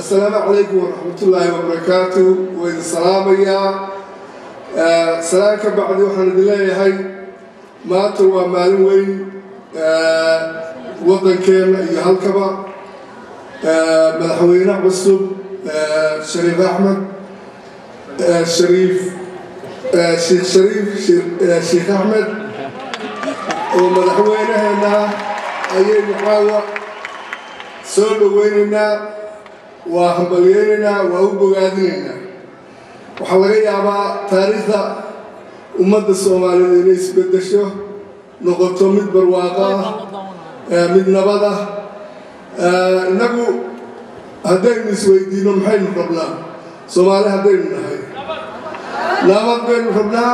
السلام عليكم ورحمة الله وبركاته وإذا السلام يا سلامك بعد وحنا دلائي هاي ما تروى مالوين وطن كان يهالكبا مدحوينة عصب شريف أحمد شيخ أحمد ومدحوينة هنا أي محاوة سولو ويننا وحبلينا وأوبغادينا وحلقي أبا تاريخ أمد الصوماليين إنيس بدشو نقطة مد برواقة مد نبضة نقو هدين نسوي دينو محين ربنا صومالي هدين نهاي نامد بين ربنا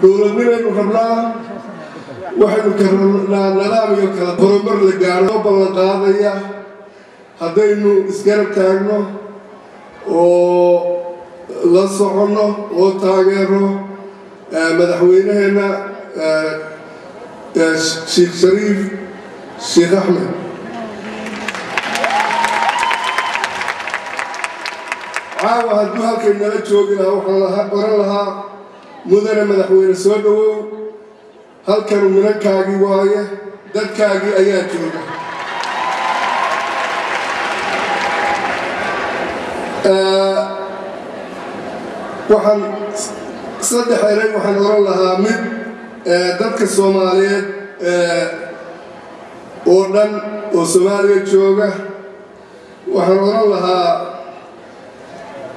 دولة بين ربنا وحين كرنا نظام يكرر برمر لقارو بلقاضية هدينو إسكارب تاغنو ولصعونو وتاغيرو مدحوينه هنا شيخ أحمد عاوة هدوها كينا لجوغنا وحنا لها مدن مدحوين سودو هل كانوا من الكاغي وايه داد كاغي ايات جوغا وحن صدح إليه وحن أرى لها من دادك الصوماليات أوردن وصوماليات جوغا وحن أرى لها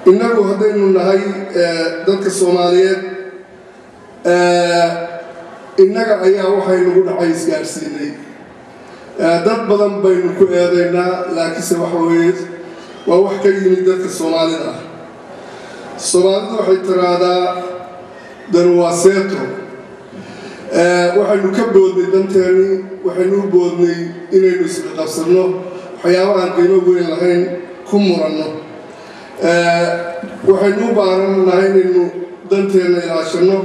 إنه هدين النهاي دادك الصوماليات إنك أيها وحي نقول عايز قارسيني داد بدن بين كو ايدينا لكن سوحويد ووحكي من دادك الصوماليات الصوماليات waxay tiraahdaa danwaaseeto waxaynu ka boodnay danteeni waxaynu u boodnay inaynu isla qabsano waxyaabaha aan qiimo weyn lahayn ku muranno waxaynu u baaranahay inaynu danteena ilaashano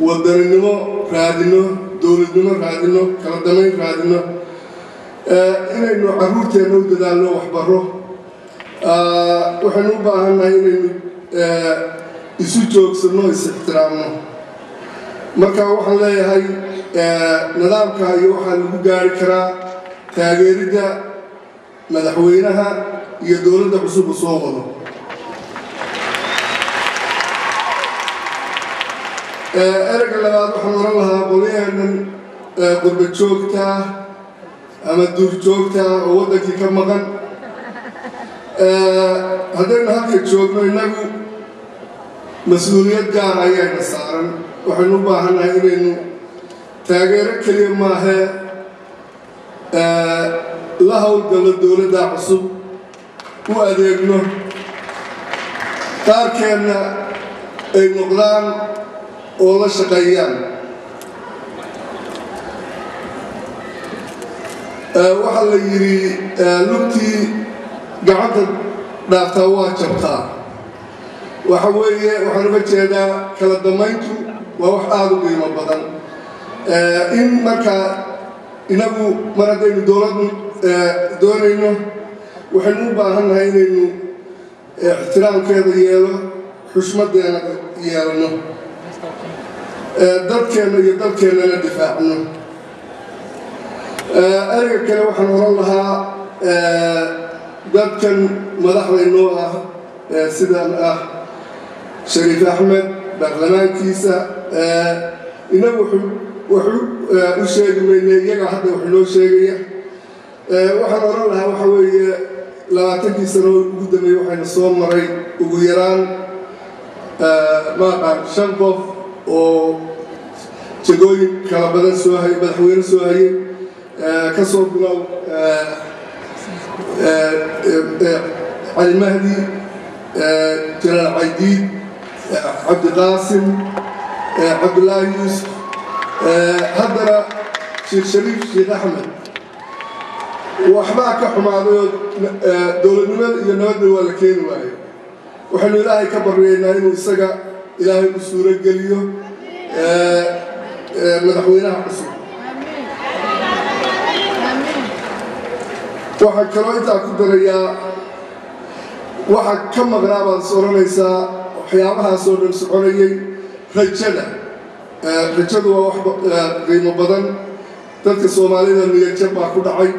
wadaninimo raadino dowladnimo raadino kala damayn raadino inaynu caruurteena u dadaalno waxbaro waxaynu u baahannahay inaynu isu joogsano is ixtiraamno marka waxaan leeyahay nidaamka iyo waxaa lagu gaari karaa taageeridda madaxweynaha iyo dowladda cusub u soo wado erayga labaad waxaan oran lahaa qolyahenan qurba joogta ama duur joogta oo waddankii ka maqan haddaynu halka joogno innagu mas-uuliyad gaar ayaana saaran waxaynu u baahannahay inaynu taageero keliya maahee la howlgallo dowladda cusub u adeegno qaarkeenna ay noqdaan oo la shaqeeyaan waxaa la yidhi lugtii gacanta dhaaftaa waa jabtaa waxa weeye waxaan uga jeedaa kala damayntu waa wax aada u qiimo badan in markaa inagu mar haddaynu dowladdu doonayno waxaynu u baahannahay inaynu ixtiraamkeeda yeelo xushmaddeena yeelno dadkeenna iyo dalkeennana difaacno ereyga kale waxaan oran lahaa dadkan madaxdaynoo ah sidaan ah shariif axmed baarlamaankiisa inagu wuxuu u sheegi mayne iyaga hadda wax noo sheegaya waxaan oran lahaa waxa weeye 20 sano ugu dambeeyay waxayna soo maray ugu yaraan maaqaan 5 qof oo jagooyin kala badan soo hayay madaxweyne soo hayay ka soo bilow علي المهدي جلال عيديد عبد القاسم عبد الله يوسف هدرة شيخ شريف شيخ أحمد وأحباك حمادو دولة نمد ولا كين واحد وحنا إلهي كبر لنا إنه السجا إلهي بسورة قليو مدحوينها حسن waxaan kaloo intaa ku darayaa waxa ka maqnaa baad soranaysaa waxyaabahaasoo dhan soconayay rajadu waa wax qiimo badan dadka Soomaalida niyad baa ku dhacay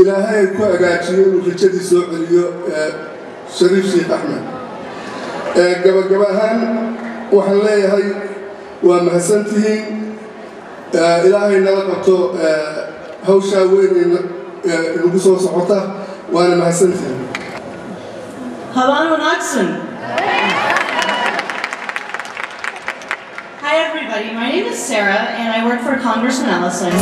ilaahay ku agaajiyo inuu rajadii soo celiyo Shariif Sheekh Axmed gabagabahan waxaan leeyahay waa mahadsantihiin ilaahay nala qabto hawsha weyn inagu soo socota waana mahadsantihiin Habaan wanaagsan. Hi everybody, my name is Sarah and I work for Congressman Ellison.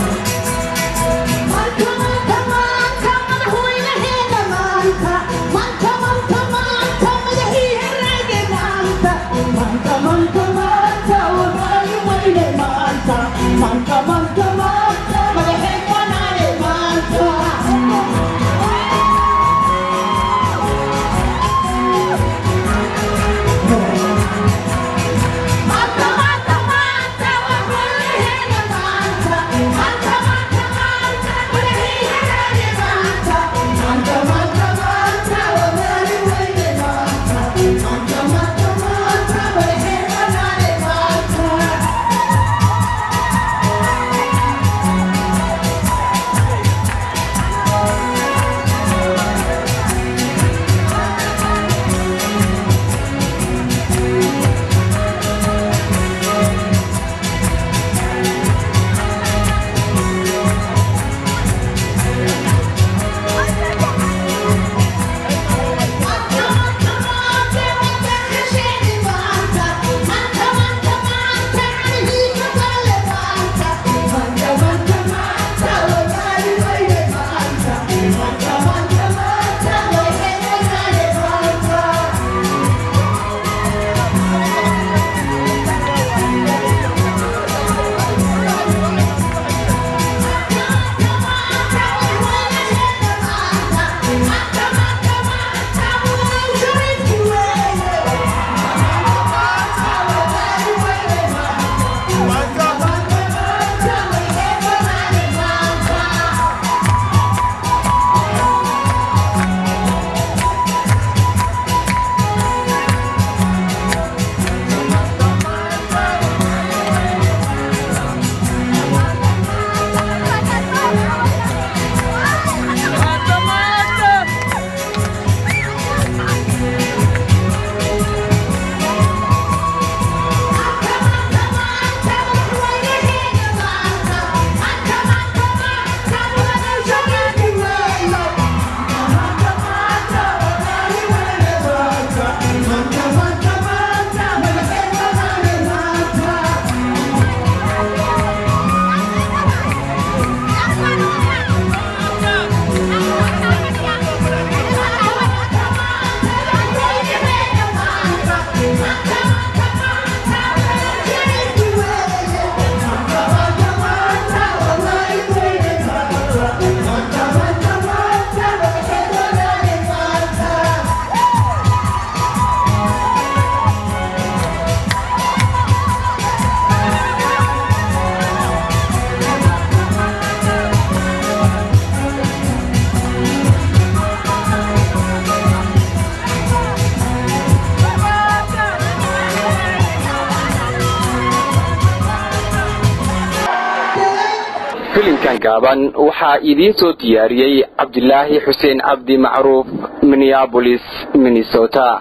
filimkan gaaban waxaa idiin soo diyaariyay Cabdilaahi Xuseen Cabdi Macruuf Minneapolis Minnesota